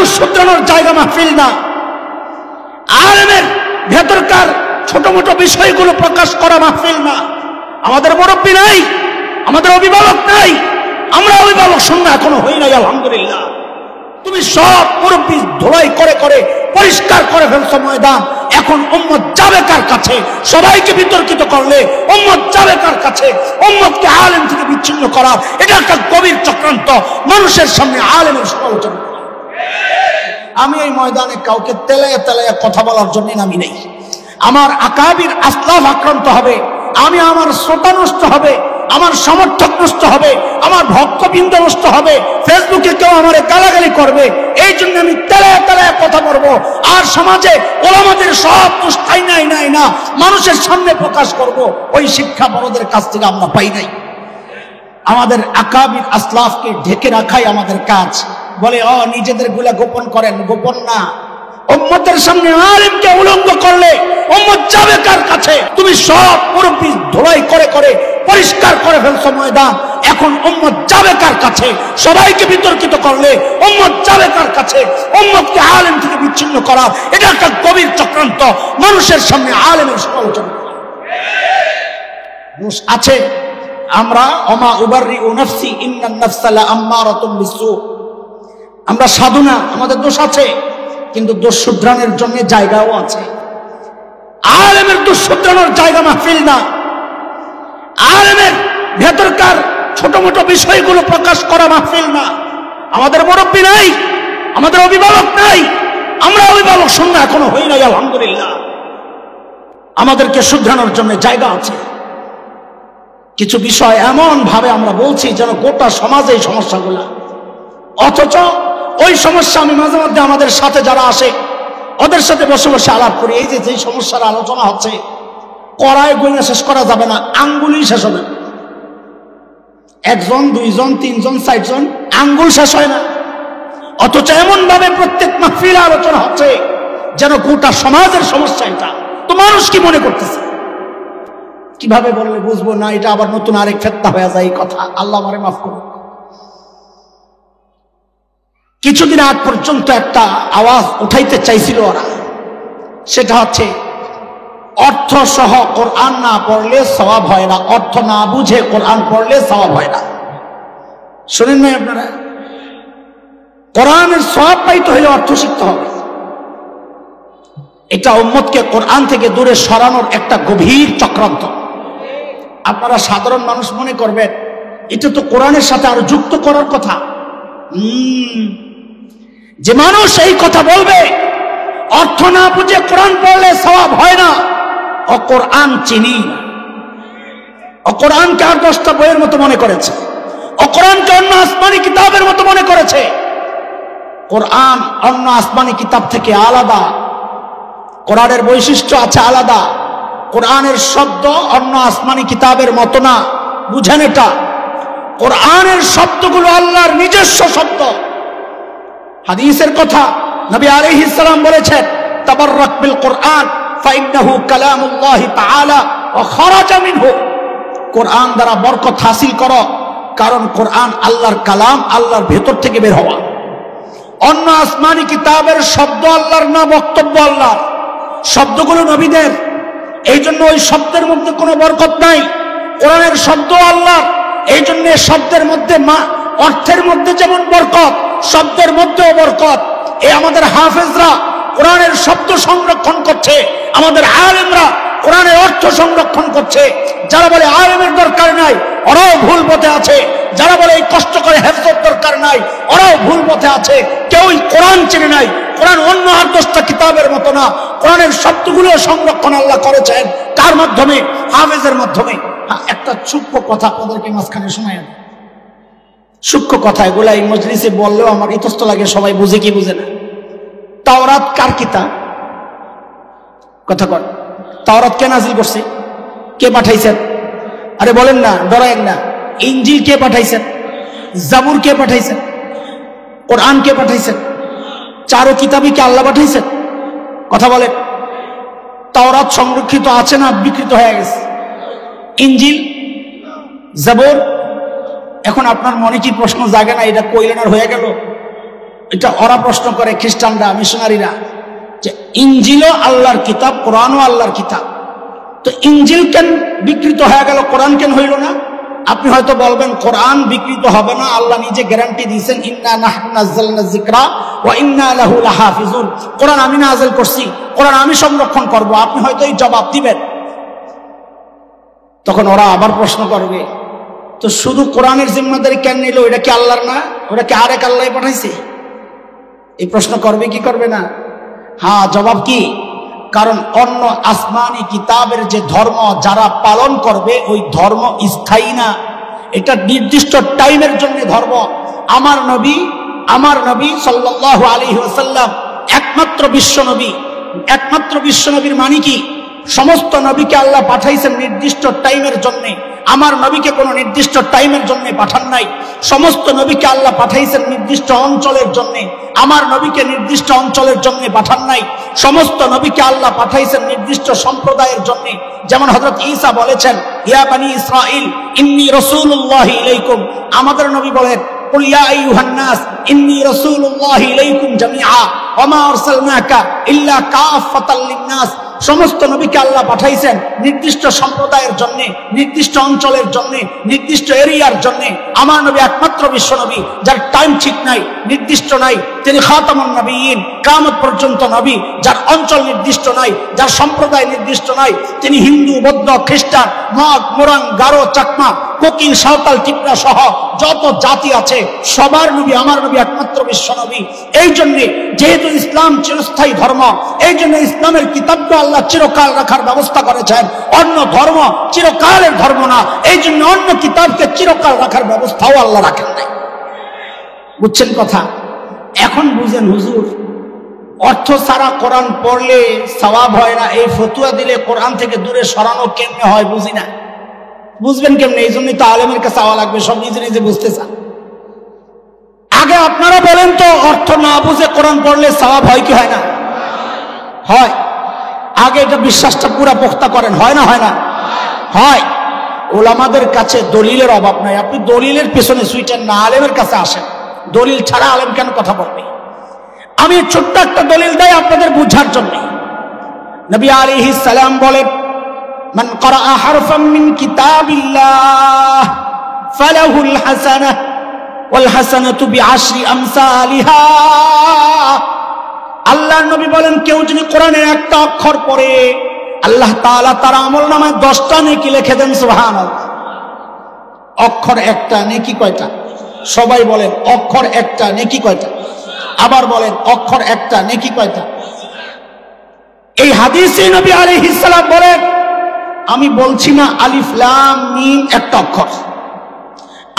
দোষ শুধরানোর জায়গা মাহফিল না, আলেমের ভেতরকার ছোট মোটো বিষয়গুলো প্রকাশ করা মাহফিল না। আমাদের মুরব্বী নাই, আমাদের অভিভাবক নাই, আমরা অভিভাবক শূন্য এখনো হই নাই। আলহামদুলিল্লাহ, তুমি সব মুরব্বী ধোলাই করে করে পরিষ্কার করে ফেলছো ময়দান। এখন উম্মত যাবে কার কাছে? সবাইকে বিতর্কিত করলে উম্মত যাবে কার কাছে? উম্মতকে আলেম থেকে বিচ্ছিন্ন করা এটা একটা গভীর চক্রান্ত, মানুষের সামনে আলেমের সমালোচনা। আমি এই ময়দানে কাউকে তেলাইয়া তেলাইয়া কথা বলার জন্য নামি নেই। আমার আকাবির আসলাফ আক্রান্ত হবে, আমার শ্রোতা নষ্ট হবে, আমার সমর্থক নষ্ট হবে, আমার ভক্তবৃন্দ নষ্ট হবে, ফেসবুকে কেউ আমার গালাগালি করবে, এই জন্য আমি তেলায় তেলায় কথা বলবো। আর সমাজে ওলামাদের সব দোষটাই নাই না মানুষের সামনে প্রকাশ করব, ওই শিক্ষা বড়দের কাছ থেকে আমরা পাই নাই। আমাদের আকাবির আসলাফকে ঢেকে রাখাই আমাদের কাজ। বলে নিজেদের গুলা গোপন করেন, গোপন না। উম্মতের সামনে আলেমকে উলঙ্গ করলে উম্মত যাবে কার কাছে? তুমি সব মুরব্বী ধোলাই করে করে পরিষ্কার করে ফেলছো ময়দান। এখন উম্মত যাবে কার কাছে? সবাইকে বিতর্কিত করলে উম্মত যাবে কার কাছে? উম্মতকে আলেম থেকে বিচ্ছিন্ন করা এটা একটা গভীর চক্রান্ত, মানুষের সামনে আলেমের সমালোচনা আছে। আমরা ওমা উবাররিউ নাফসি ইন্নান নাফসা লাআম্মারাতুম বিসু, আমরা সাধু না, আমাদের দোষ আছে, কিন্তু দোষ শুধরানোর জন্য জায়গাও আছে। আলেমের দোষ শুধরানোর জায়গা মাহফিল না, আলেমের ভেতরকার ছোট মোটো বিষয়গুলো প্রকাশ করা মাহফিল না। আমাদের মুরব্বী নাই, আমাদের অভিভাবক নাই, আমরা অভিভাবক শূন্য এখনো হই নাই। আলহামদুলিল্লাহ, আমাদেরকে শুধরানোর জন্য জায়গা আছে। কিছু বিষয় এমন ভাবে আমরা বলছি যেন গোটা সমাজে এই সমস্যাগুলা, অথচ ওই সমস্যা আমি মাঝে মধ্যে আমাদের সাথে যারা আসে ওদের সাথে বসে বসে আলাপ করি। এই যে সমস্যার আলোচনা হচ্ছে, কড়াই গইনা শেষ করা যাবে না, আঙ্গুলই শেষ হবে। একজন, দুইজন, তিনজন, চারজন, আঙ্গুল শেষ হয় না। অথচ এমন ভাবে প্রত্যেক মাহফিলে আলোচনা হচ্ছে যেন গোটা সমাজের সমস্যা এটা। তো মানুষ কি মনে করতেছে? কিভাবে বললে বুঝবো না? এটা আবার নতুন আরেক ফেতনা হয়ে যায় এই কথা। আল্লাহ আমারে মাফ করুন। কিছুদিন আগ পর্যন্ত একটা আওয়াজ উঠাইতে চাইছিল ওরা, সেটা হচ্ছে অর্থ সহ কোরআন না পড়লে সওয়াব হয় না, অর্থ না বুঝে কোরআন পড়লে সওয়াব হয় না। শুনেন নাই আপনারা? কোরআনের সওয়াব পাইতে হলে অর্থ শিখতে হবে। এটা উম্মতকে কোরআন থেকে দূরে সরানোর একটা গভীর চক্রান্ত। আপনারা সাধারণ মানুষ মনে করবেন এটা তো কোরআনের সাথে আরো যুক্ত করার কথা। যে মানুষ এই কথা বলবে অর্থ না বুঝে কোরআন পড়লে সওয়াব হয় না, ও কোরআন চিনি না। ও কোরআনকে আর 10টা বইয়ের মতো মনে করেছে, ও কোরআনকে অন্য আসমানি কিতাবের মতো মনে করেছে। কোরআন অন্য আসমানি কিতাব থেকে আলাদা, কোরআনের বৈশিষ্ট্য আছে আলাদা। কোরআনের শব্দ অন্য আসমানি কিতাবের মতো না, বুঝেন এটা। কোরআনের শব্দগুলো আল্লাহর নিজস্ব শব্দ। হাদিসের কথা, নবী আলাইহিস সালাম বলেছেন, তাবাররাক বিল কোরআন ফাইন্নাহু কালামুল্লাহি তাআলা ওয়া খারাজা মিনহু। কোরআন দ্বারা বরকত হাসিল করো, কারণ কোরআন আল্লাহর কালাম, আল্লাহর ভেতর থেকে বের হওয়া। অন্য আসমানি কিতাবের শব্দ আল্লাহর না, বক্তব্য আল্লাহর। শব্দগুলো নবীদের, এই জন্য ওই শব্দের মধ্যে কোনো বরকত নাই। কোরআনের শব্দ আল্লাহর, এই জন্য শব্দের মধ্যে অর্থের মধ্যে যেমন বরকত, শব্দের মধ্যেও বরকত। এই আমাদের হাফেজরা কোরআনের শব্দ সংরক্ষণ করছে, আমাদের আলেমরা কোরআনের অর্থ সংরক্ষণ করছে। যারা বলে আলেমের দরকার নাই, ওরাও ভুল পথে আছে। যারা বলে এই কষ্ট করে হেফজের দরকার নাই, ওরাও ভুল পথে আছে। কেউই কোরআন চেনে নাই। কোরআন অন্য আর 10টা কিতাবের মতো না। কোরআনের শব্দগুলো সংরক্ষণ আল্লাহ করেছেন কার মাধ্যমে? হাফেজের মাধ্যমে। একটা সূক্ষ্ম কথা আপনাদেরকে মাঝখানে শোনায়, সূক্ষ্ম কথা, এগুলা এই মজলিসে বললেও আমার ইতস্ত লাগে, সবাই বুঝে কি বুঝে না। তাওরাত কার কিতাব? কথা কর, তাওরাত কে নাজিল করছে? কে পাঠাইছেন? আরে বলেন না, ডরায়েন না। ইনজিল কে পাঠাইছেন? জাবুর কে পাঠাইছেন? কোরআন কে পাঠাইছেন? চারো কিতাবই কে আল্লাহ পাঠাইছেন? কথা বলেন। তাওরাত সংরক্ষিত আছে না বিকৃত হয়ে গেছে? ইনজিল, জাবুর, এখন আপনার মনে কি প্রশ্ন জাগে না এটা কইলেন আর হয়ে গেল? এটা ওরা প্রশ্ন করে, খ্রিস্টানরা, মিশনারিরা, যে ইনজিলও আল্লাহর কিতাব, কোরআনও আল্লাহর কিতাব, তো ইনজিল কেন বিকৃত হয়ে গেল, কোরআন কেন হইল না? আপনি হয়তো বলবেন কোরআন বিকৃত হবে না, আল্লাহ নিজে গ্যারান্টি দিয়েছেন, ইন্না নাহনু নাযালনা যিকরা ওয়া ইন্না লাহু লাহাফিজুন, কোরআন আমি নাযিল করছি, কোরআন আমি সংরক্ষণ করব। আপনি হয়তো এই জবাব দিবেন। তখন ওরা আবার প্রশ্ন করবে, তো শুধু কোরআনের জিম্মাদারি কেন নিল? এটা কি আল্লাহর না? ওটা কি আরেক আল্লাহ পাঠাইছে? এই প্রশ্ন করবে কি করবে না? হ্যাঁ, জবাব কি? কারণ অন্য আসমানি কিতাবের যে ধর্ম যারা পালন করবে, ওই ধর্ম স্থায়ী না, এটা নির্দিষ্ট টাইমের জন্য ধর্ম। আমার নবী সাল্লাল্লাহু আলাইহি ওয়াসাল্লাম একমাত্র বিশ্ব নবী। একমাত্র বিশ্ব নবীর মানে কি? সমস্ত নবীকে আল্লাহ পাঠাইছেন নির্দিষ্ট টাইমের জন্য, আমার নবীকে কোনো নির্দিষ্ট টাইমের জন্য পাঠান নাই। সমস্ত নবীকে আল্লাহ পাঠাইছেন নির্দিষ্ট অঞ্চলের জন্য, আমার নবীকে নির্দিষ্ট অঞ্চলের জন্য পাঠান নাই। সমস্ত নবীকে আল্লাহ পাঠাইছেন নির্দিষ্ট সম্প্রদায়ের জন্য। যেমন হযরত ঈসা বলেছেন, ইয়া বানি ইসরাঈল ইন্নী রাসূলুল্লাহি ইলাইকুম, আমাদের নবী বলেন, কুল ইয়া আইয়ুহান নাস ইন্নী রাসূলুল্লাহি ইলাইকুম জামিআ ওয়া মা আরসালনাকা ইল্লা কাফাতাল লিন-নাস। সমস্ত নবীকে আল্লাহ পাঠাইছেন নির্দিষ্ট সম্প্রদায়ের জন্য, নির্দিষ্ট অঞ্চলের জন্য, নির্দিষ্ট এরিয়ার জন্য। আমার নবী একমাত্র বিশ্ব নবী যার টাইম ঠিক নাই, নির্দিষ্ট নাই। তিনি খাতামুন নবিয়্যিন, কিয়ামত পর্যন্ত নবী, যার অঞ্চল নির্দিষ্ট নাই, যার সম্প্রদায় নির্দিষ্ট নাই। তিনি হিন্দু, বৌদ্ধ, খ্রিস্টান, মগ, মোরাং, গারো, চাকমা, কোকিল, সাঁওতাল, টিপরা সহ যত জাতি আছে সবার নবী আমার নবী একমাত্র বিশ্ব নবী। এই জন্য যেহেতু ইসলাম চিরস্থায়ী ধর্ম, এই জন্য ইসলামের কিতাবকে আল্লাহ চিরকাল রাখার ব্যবস্থা করেছেন। অন্য ধর্ম চিরকালের ধর্ম না, এই জন্য অন্য কিতাবকে চিরকাল রাখার ব্যবস্থাও আল্লাহ রাখেন নাই। বুঝছেন কথা? এখন বুঝেন হুজুর, অর্থ ছাড়া কোরআন পড়লে সওয়াব হয় না, এই ফতুয়া দিলে কোরআন থেকে দূরে সরানো কেমনে হয় বুঝি না। বুঝবেন কেমনে? এই জন্যই তো আলেমের কাছে চাওয়া লাগবে, সব নিজে নিজে বুঝতে চান। আগে আপনারা বলেন তো, অর্থ না বুঝে কোরআন পড়লে সওয়াব হয় কি হয় না? হয়। আগে এটা বিশ্বাসটা পুরা পোক্তা করেন, হয় না? হয় না? হয়। ওলামাদের কাছে দলিলের অভাব নাই, আপনি দলিলের পেছনে ছুটেন না, আলেমের কাছে আসেন। দলিল ছাড়া আলেম কেন কথা বলবে? আমি ছোট্ট একটা দলিল দেই আপনাদের বুঝার জন্য। নবী আলাইহিস সালাম বলেন, মান ক্বারা হারফাম মিন কিতাবিল্লাহ ফালাহুল হাসানাহ ওয়াল হাসানাতু বিআশরি আমসালিহা। আল্লাহর নবী বলেন, কেউ যদি কোরআনের একটা অক্ষর পড়ে, আল্লাহ তাআলা তার আমলনামায় 10টা নেকি লিখে দেন। সুবহানাল্লাহ। অক্ষর একটা, নেকি কয়টা? সবাই বলেন, অক্ষর একটা, নেকি কয়টা? আবার বলেন, অক্ষর একটা, নেকি কয়টা? এই হাদিসে নবী আলাইহিস সালাম বলেন, আমি বলছি না আলিফ লাম মিম একটা অক্ষর,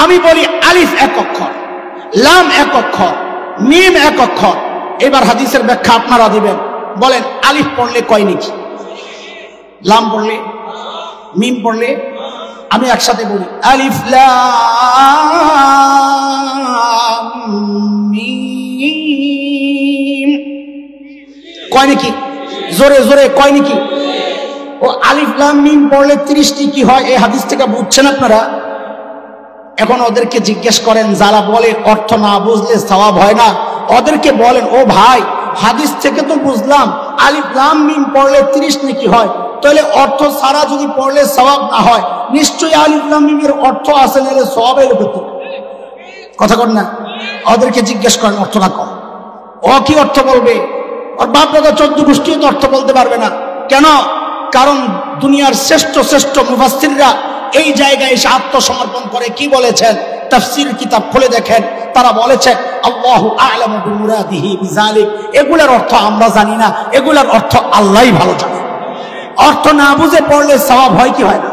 আমি বলি আলিফ এক অক্ষর, লাম এক অক্ষর, মিম এক অক্ষর। এবার হাদিসের ব্যাখ্যা আপনারা দিবেন। বলেন, আলিফ পড়লে কয় নেকি? লাম পড়লে? মিম পড়লে? আমি একসাথে বলি, আলিফ লাম মিম, কয় নেকি? জোরে জোরে কয় নেকি? ও আলিফ লাম মিম পড়লে 30টি কি হয়? এই হাদিস থেকে বুঝছেন আপনারা? এখন ওদেরকে জিজ্ঞেস করেন, যারা বলে অর্থ না বুঝলে সওয়াব হয় না, ওদেরকে বলেন, ও ভাই, হাদিস থেকে তো বুঝলাম আলিফ লাম মিম পড়লে 30 নেকি হয়, তাহলে অর্থ ছাড়া যদি পড়লে সওয়াব না হয়, নিশ্চয়ই আলিফ লাম মিমের অর্থ আছে, নাহলে সওয়াবের উপর। কথা কর না? ওদেরকে জিজ্ঞেস করেন অর্থ না কম, ও কি অর্থ বলবে? ওর বাপ দাদা 14 গোষ্ঠীও তো অর্থ বলতে পারবে না। কেন? কারণ দুনিয়ার শ্রেষ্ঠ শ্রেষ্ঠ মুফাসসিররা এই জায়গায় এসে আত্মসমর্পণ করে কি বলেছেন? তাফসীর কিতাব খুলে দেখেন, তারা বলেছেন আল্লাহু আ'লামু বিমুরাদিহি বিযালিক। এগুলোর অর্থ আমরা জানি না, এগুলোর অর্থ আল্লাহই ভালো জানে। অর্থ না বুঝে পড়লে সওয়াব হয় কি হয় না?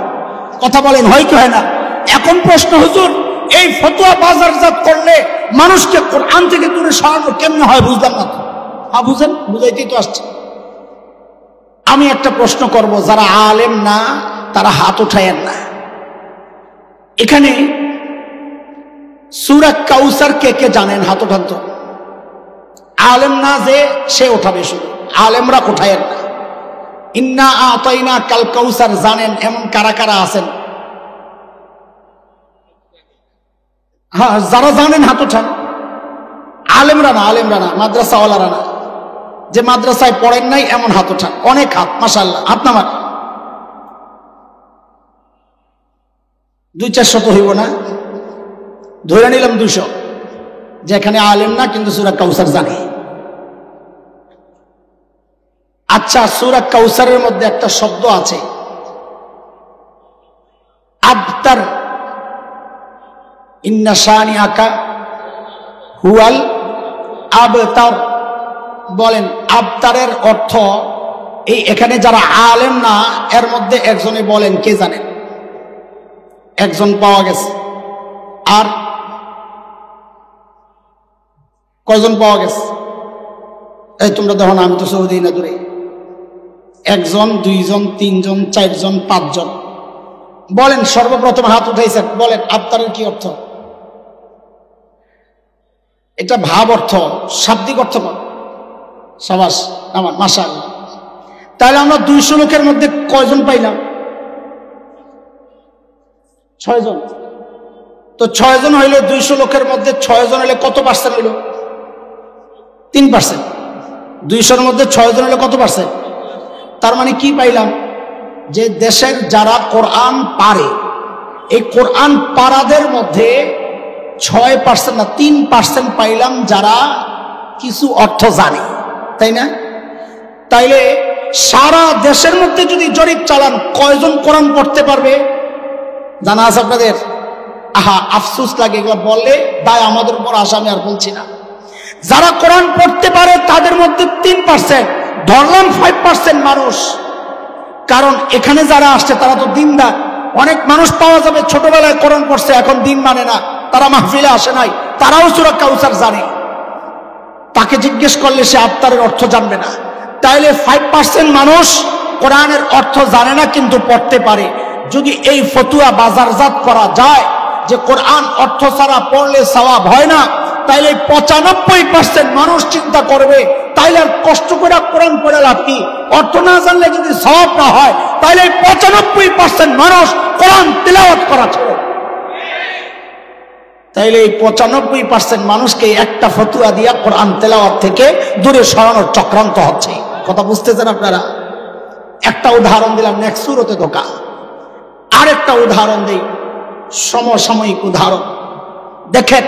কথা বলেন, হয় কি হয় না? এখন প্রশ্ন, হুজুর, এই ফতোয়া বাজারজাত করলে মানুষকে কোরআন থেকে দূরে সরানো কেমনে হয়? বুঝলাম না তো। হ্যাঁ বুঝেন, বুঝাইতেই তো আসছে। আমি একটা প্রশ্ন করব, যারা আলেম না তারা হাত উঠায়েন না। এখানে সূরা কাউসার কে কে জানেন? হাত উঠান তো। আলেম না যে সে উঠাবে, শুধু আলেমরা উঠায়েন না। ইন্না আতাইনা কাল কাউসার জানেন এমন কারা কারা আছেন? হ্যাঁ, যারা জানেন হাত উঠান। আলেমরা না, মাদ্রাসাওয়ালারা না, যে মাদ্রাসায় পড়েন নাই এমন হাত ওঠান। অনেক হাত, মাশাআল্লাহ। হাত নামান। 200-400 তো হইব না, ধরে নিলাম 200, যেখানে আলেম না কিন্তু সূরা কাউসার জানে। আচ্ছা, সূরা কাউসারের মধ্যে একটা শব্দ আছে আবতার, ইন্না শানিআকা হুয়াল আবতার। বলেন আবতারের অর্থ এই, এখানে যারা আলেম না এর মধ্যে একজনে বলেন, কে জানেন? একজন পাওয়া গেছে। আর কয়জন পাওয়া গেছে? এই তোমরা দেখো না, আমি তো সৌদি না দূরে। 1 জন, 2 জন, 3 জন, 4 জন, 5 জন। বলেন, সর্বপ্রথম হাত উঠাইছেন, বলেন আবতারের কি অর্থ? এটা ভাব অর্থ, শাব্দিক অর্থ। সাবাস, আমার মাশাআল্লাহ। তাহলে আমরা 200 লোকের মধ্যে কয়জন পাইলাম? 6 জন। তো 6 জন হইলে 200 লোকের মধ্যে 6 জন হইলে কত পার্সেন্ট হইল? 3%। 200-র মধ্যে 6 জন হইলে কত পার্সেন্ট? তার মানে কি পাইলাম? যে দেশের যারা কোরআন পারে, এই কোরআন পারাদের মধ্যে 6% না 3% পাইলাম যারা কিছু অর্থ জানে, তাই না? তাইলে সারা দেশের মধ্যে যদি জরিপ চালান, কয়জন কোরআন পড়তে পারবে জানা আছে আপনাদের? আহা, আফসোস লাগে এগুলো বললে, তাই আমাদের উপর আসা, আমি আর বলছি না। যারা কোরআন পড়তে পারে তাদের মধ্যে 3%, ধরলাম 5% মানুষ। কারণ এখানে যারা আসছে তারা তো দিনদার। অনেক মানুষ পাওয়া যাবে ছোটবেলায় কোরআন পড়ছে, এখন দিন মানে না, তারা মাহফিলে আসে নাই, তারাও সূরা কাউসার জানে। তাকে জিজ্ঞেস করলে সে আবতারের অর্থ জানবে না। তাইলে 5% মানুষ কোরআনের অর্থ জানে না কিন্তু পড়তে পারে। যদি এই ফতুয়া বাজারজাত করা যায় যে কোরআন অর্থ ছাড়া পড়লে সওয়াব হয় না, তাইলে 95% মানুষ চিন্তা করবে, তাইলে আর কষ্ট করে কোরআন পড়ে লাভ কি? অর্থ না জানলে যদি সওয়াব না হয়, তাইলে 95% মানুষ কোরআন তিলাওয়াত করা ছাড়ে। তাইলে এই 95% মানুষকে একটা ফতুয়া দিয়া কোরআন তেলাওয়াত থেকে দূরে সরানোর চক্রান্ত হচ্ছে। কথা বুঝতেছেন আপনারা? একটা উদাহরণ দিলাম, নেক্সট সূরাতে ধোঁকা। আরেকটা উদাহরণ দেই, সমসাময়িক উদাহরণ। দেখেন,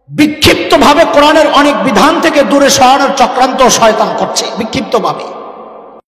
বিক্ষিপ্ত ভাবে কোরআনের অনেক বিধান থেকে দূরে সরানোর চক্রান্ত শয়তান করছে, বিক্ষিপ্ত ভাবে।